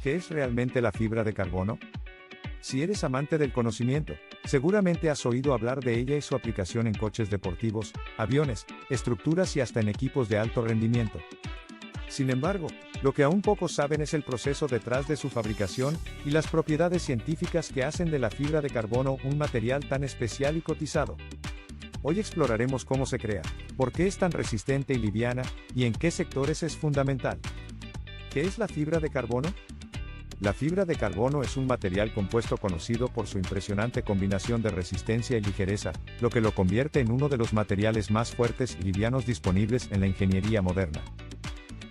¿Qué es realmente la fibra de carbono? Si eres amante del conocimiento, seguramente has oído hablar de ella y su aplicación en coches deportivos, aviones, estructuras y hasta en equipos de alto rendimiento. Sin embargo, lo que aún pocos saben es el proceso detrás de su fabricación y las propiedades científicas que hacen de la fibra de carbono un material tan especial y cotizado. Hoy exploraremos cómo se crea, por qué es tan resistente y liviana, y en qué sectores es fundamental. ¿Qué es la fibra de carbono? La fibra de carbono es un material compuesto conocido por su impresionante combinación de resistencia y ligereza, lo que lo convierte en uno de los materiales más fuertes y livianos disponibles en la ingeniería moderna.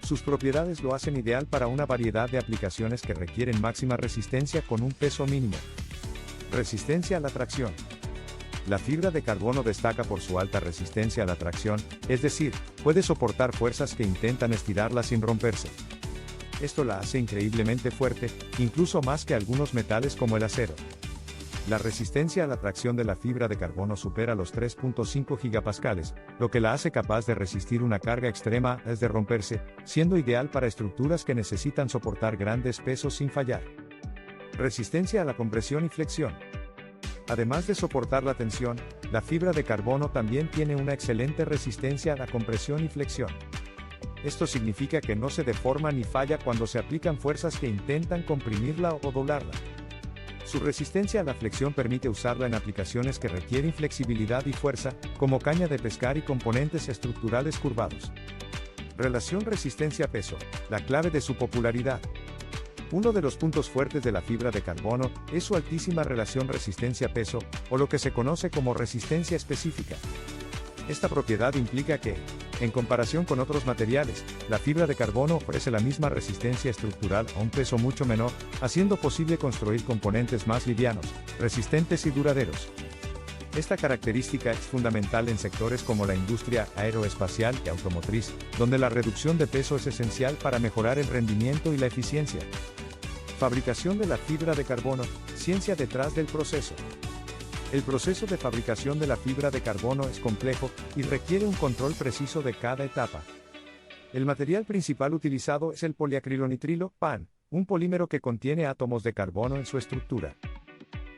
Sus propiedades lo hacen ideal para una variedad de aplicaciones que requieren máxima resistencia con un peso mínimo. Resistencia a la tracción. La fibra de carbono destaca por su alta resistencia a la tracción, es decir, puede soportar fuerzas que intentan estirarla sin romperse. Esto la hace increíblemente fuerte, incluso más que algunos metales como el acero. La resistencia a la tracción de la fibra de carbono supera los 3.5 gigapascales, lo que la hace capaz de resistir una carga extrema antes de romperse, siendo ideal para estructuras que necesitan soportar grandes pesos sin fallar. Resistencia a la compresión y flexión. Además de soportar la tensión, la fibra de carbono también tiene una excelente resistencia a la compresión y flexión. Esto significa que no se deforma ni falla cuando se aplican fuerzas que intentan comprimirla o doblarla. Su resistencia a la flexión permite usarla en aplicaciones que requieren flexibilidad y fuerza, como caña de pescar y componentes estructurales curvados. Relación resistencia-peso, la clave de su popularidad. Uno de los puntos fuertes de la fibra de carbono es su altísima relación resistencia-peso, o lo que se conoce como resistencia específica. Esta propiedad implica que, en comparación con otros materiales, la fibra de carbono ofrece la misma resistencia estructural a un peso mucho menor, haciendo posible construir componentes más livianos, resistentes y duraderos. Esta característica es fundamental en sectores como la industria aeroespacial y automotriz, donde la reducción de peso es esencial para mejorar el rendimiento y la eficiencia. Fabricación de la fibra de carbono, ciencia detrás del proceso. El proceso de fabricación de la fibra de carbono es complejo y requiere un control preciso de cada etapa. El material principal utilizado es el poliacrilonitrilo, PAN, un polímero que contiene átomos de carbono en su estructura.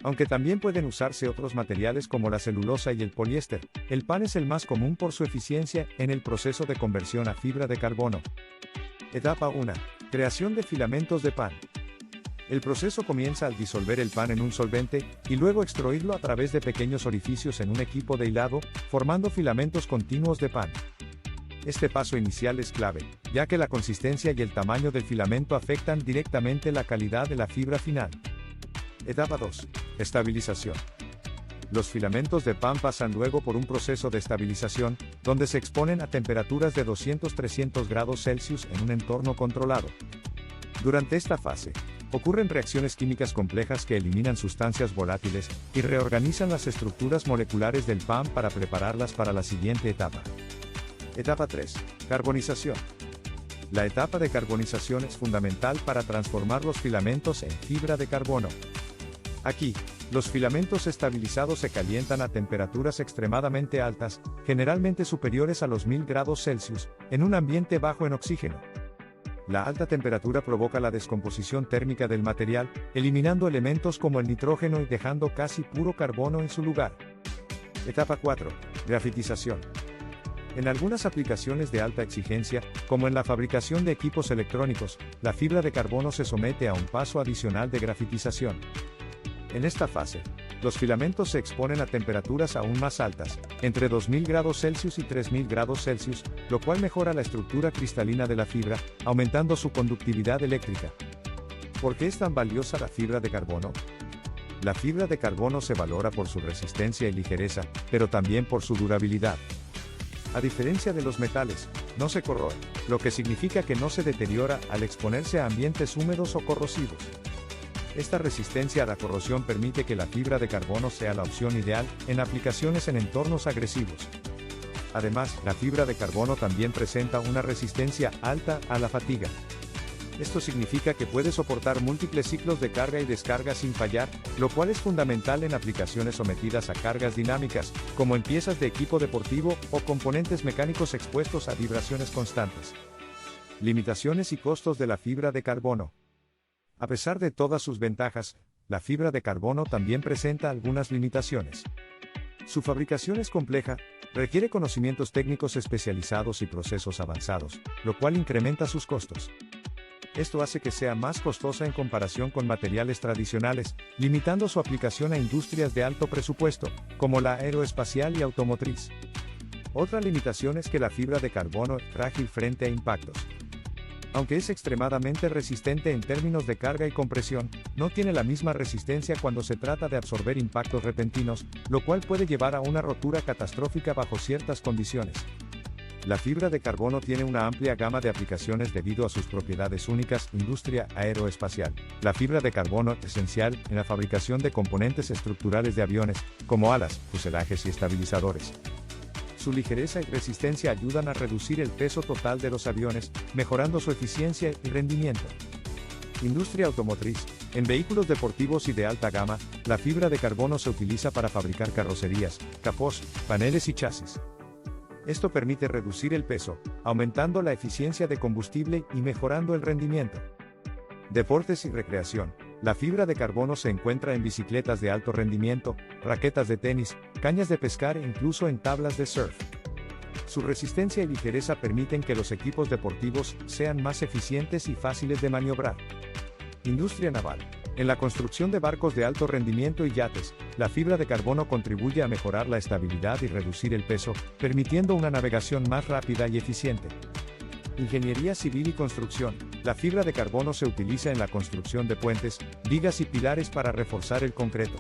Aunque también pueden usarse otros materiales como la celulosa y el poliéster, el PAN es el más común por su eficiencia en el proceso de conversión a fibra de carbono. Etapa 1. Creación de filamentos de PAN. El proceso comienza al disolver el PAN en un solvente, y luego extruirlo a través de pequeños orificios en un equipo de hilado, formando filamentos continuos de PAN. Este paso inicial es clave, ya que la consistencia y el tamaño del filamento afectan directamente la calidad de la fibra final. Etapa 2. Estabilización. Los filamentos de PAN pasan luego por un proceso de estabilización, donde se exponen a temperaturas de 200-300 grados Celsius en un entorno controlado. Durante esta fase, ocurren reacciones químicas complejas que eliminan sustancias volátiles y reorganizan las estructuras moleculares del PAN para prepararlas para la siguiente etapa. Etapa 3. Carbonización. La etapa de carbonización es fundamental para transformar los filamentos en fibra de carbono. Aquí, los filamentos estabilizados se calientan a temperaturas extremadamente altas, generalmente superiores a los 1000 grados Celsius, en un ambiente bajo en oxígeno. La alta temperatura provoca la descomposición térmica del material, eliminando elementos como el nitrógeno y dejando casi puro carbono en su lugar. Etapa 4. Grafitización. En algunas aplicaciones de alta exigencia, como en la fabricación de equipos electrónicos, la fibra de carbono se somete a un paso adicional de grafitización. En esta fase, los filamentos se exponen a temperaturas aún más altas, entre 2000 grados Celsius y 3000 grados Celsius, lo cual mejora la estructura cristalina de la fibra, aumentando su conductividad eléctrica. ¿Por qué es tan valiosa la fibra de carbono? La fibra de carbono se valora por su resistencia y ligereza, pero también por su durabilidad. A diferencia de los metales, no se corroe, lo que significa que no se deteriora al exponerse a ambientes húmedos o corrosivos. Esta resistencia a la corrosión permite que la fibra de carbono sea la opción ideal en aplicaciones en entornos agresivos. Además, la fibra de carbono también presenta una resistencia alta a la fatiga. Esto significa que puede soportar múltiples ciclos de carga y descarga sin fallar, lo cual es fundamental en aplicaciones sometidas a cargas dinámicas, como en piezas de equipo deportivo o componentes mecánicos expuestos a vibraciones constantes. Limitaciones y costos de la fibra de carbono. A pesar de todas sus ventajas, la fibra de carbono también presenta algunas limitaciones. Su fabricación es compleja, requiere conocimientos técnicos especializados y procesos avanzados, lo cual incrementa sus costos. Esto hace que sea más costosa en comparación con materiales tradicionales, limitando su aplicación a industrias de alto presupuesto, como la aeroespacial y automotriz. Otra limitación es que la fibra de carbono es frágil frente a impactos. Aunque es extremadamente resistente en términos de carga y compresión, no tiene la misma resistencia cuando se trata de absorber impactos repentinos, lo cual puede llevar a una rotura catastrófica bajo ciertas condiciones. La fibra de carbono tiene una amplia gama de aplicaciones debido a sus propiedades únicas. Industria aeroespacial. La fibra de carbono es esencial en la fabricación de componentes estructurales de aviones, como alas, fuselajes y estabilizadores. Su ligereza y resistencia ayudan a reducir el peso total de los aviones, mejorando su eficiencia y rendimiento. Industria automotriz. En vehículos deportivos y de alta gama, la fibra de carbono se utiliza para fabricar carrocerías, capós, paneles y chasis. Esto permite reducir el peso, aumentando la eficiencia de combustible y mejorando el rendimiento. Deportes y recreación. La fibra de carbono se encuentra en bicicletas de alto rendimiento, raquetas de tenis, cañas de pescar e incluso en tablas de surf. Su resistencia y ligereza permiten que los equipos deportivos sean más eficientes y fáciles de maniobrar. Industria naval. En la construcción de barcos de alto rendimiento y yates, la fibra de carbono contribuye a mejorar la estabilidad y reducir el peso, permitiendo una navegación más rápida y eficiente. Ingeniería civil y construcción. La fibra de carbono se utiliza en la construcción de puentes, vigas y pilares para reforzar el concreto.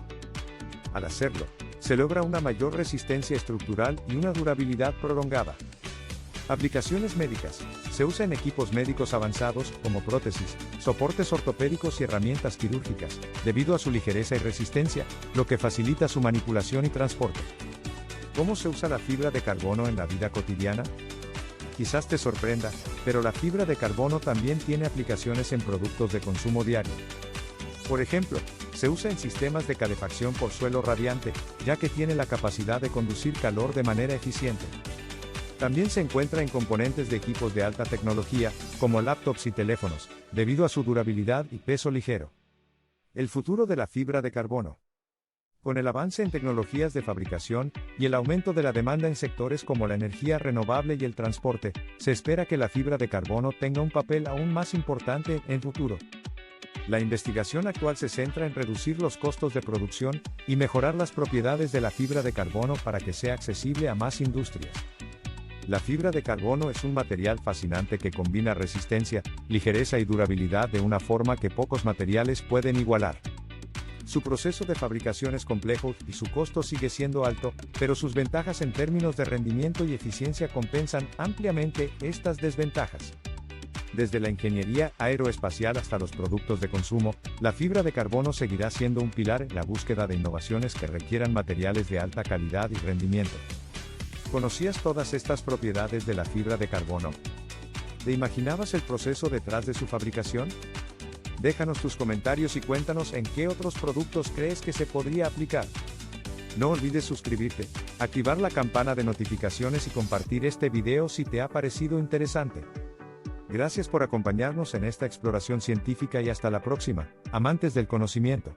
Al hacerlo, se logra una mayor resistencia estructural y una durabilidad prolongada. Aplicaciones médicas. Se usa en equipos médicos avanzados, como prótesis, soportes ortopédicos y herramientas quirúrgicas, debido a su ligereza y resistencia, lo que facilita su manipulación y transporte. ¿Cómo se usa la fibra de carbono en la vida cotidiana? Quizás te sorprenda, pero la fibra de carbono también tiene aplicaciones en productos de consumo diario. Por ejemplo, se usa en sistemas de calefacción por suelo radiante, ya que tiene la capacidad de conducir calor de manera eficiente. También se encuentra en componentes de equipos de alta tecnología, como laptops y teléfonos, debido a su durabilidad y peso ligero. El futuro de la fibra de carbono. Con el avance en tecnologías de fabricación y el aumento de la demanda en sectores como la energía renovable y el transporte, se espera que la fibra de carbono tenga un papel aún más importante en el futuro. La investigación actual se centra en reducir los costos de producción y mejorar las propiedades de la fibra de carbono para que sea accesible a más industrias. La fibra de carbono es un material fascinante que combina resistencia, ligereza y durabilidad de una forma que pocos materiales pueden igualar. Su proceso de fabricación es complejo y su costo sigue siendo alto, pero sus ventajas en términos de rendimiento y eficiencia compensan ampliamente estas desventajas. Desde la ingeniería aeroespacial hasta los productos de consumo, la fibra de carbono seguirá siendo un pilar en la búsqueda de innovaciones que requieran materiales de alta calidad y rendimiento. ¿Conocías todas estas propiedades de la fibra de carbono? ¿Te imaginabas el proceso detrás de su fabricación? Déjanos tus comentarios y cuéntanos en qué otros productos crees que se podría aplicar. No olvides suscribirte, activar la campana de notificaciones y compartir este video si te ha parecido interesante. Gracias por acompañarnos en esta exploración científica y hasta la próxima, amantes del conocimiento.